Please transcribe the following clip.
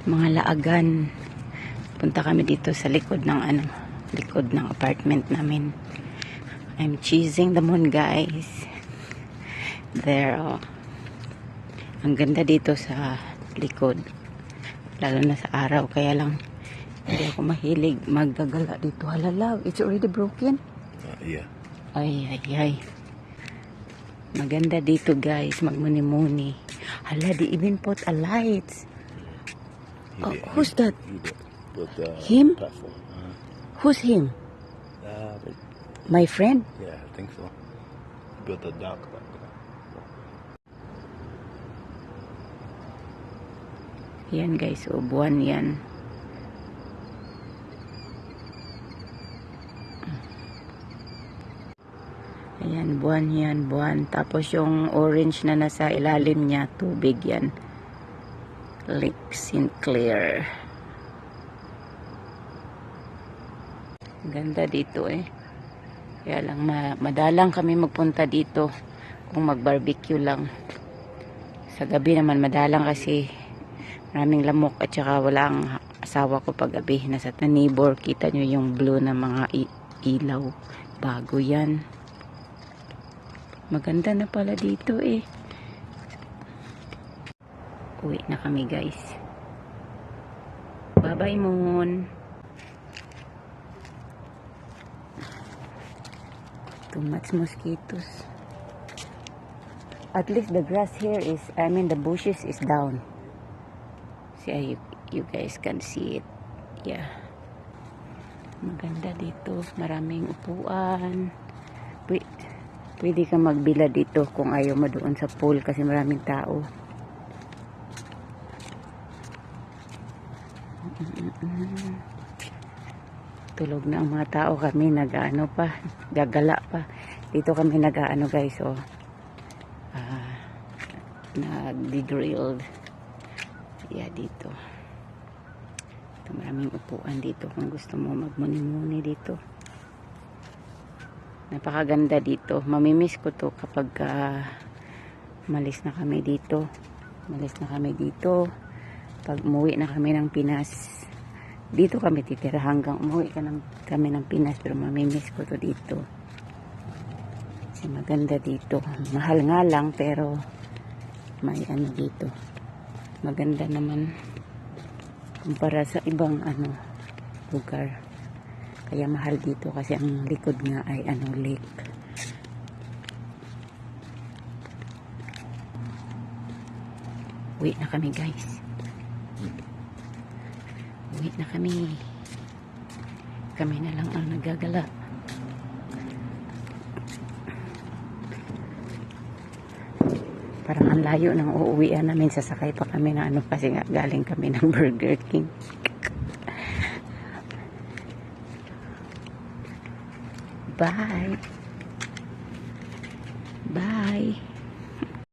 mga laagan. Punta kami dito sa likod ng likod ng apartment namin. I'm chasing the moon, guys. There, oh. Ang ganda dito sa likod. Lalo na sa araw. Kaya lang, hindi ako mahilig maggagala dito. Halala, it's already broken? Yeah. Ay. Maganda dito, guys. Magmuni-muni. Hala, they even put a lights. Who's that? Him? Platform. Who's him? My friend? Yeah, I think so. Built a dock back there. Yan, guys. O, buwan yan. Ayan, buwan yan, buwan. Tapos yung orange na nasa ilalim niya, tubig yan. Lake Sinclair. Ganda dito eh. Kaya lang madalang kami magpunta dito kung mag-barbecue lang. Sa gabi naman madalang kasi maraming lamok at saka walang asawa ko pag gabi. Nasa neighbor, kita nyo yung blue na mga ilaw. Bago yan. Maganda na pala dito eh. Uwi na kami, guys. Bye-bye, moon. Too much mosquitoes. At least the grass here is, the bushes is down. See, you guys can see it. Yeah. Maganda dito. Maraming upuan. Pwede ka magbila dito kung ayaw mo doon sa pool kasi maraming tao. Tulog na ang mga tao, kami nag-ano pa, gagala pa. Dito kami nag-ano, guys, oh. Nag-grilled. Yeah, dito. Ito, maraming upuan dito kung gusto mo magmuni-muni dito. Napakaganda dito. Mamimiss ko to kapag malis na kami dito. Pag umuwi na kami ng Pinas. Dito kami titira hanggang umuwi kami ng Pinas, pero mamimiss ko to dito. Kasi maganda dito. Mahal nga lang pero may dito. Maganda naman kumpara sa ibang lugar. Kaya mahal dito kasi ang likod nga ay lake. Uwi na kami, guys. Uwi na kami. Kami na lang ang nagagala. Parang ang layo ng uuwian namin. Sasakay pa kami na kasi nga galing kami ng Burger King. Bye. Bye.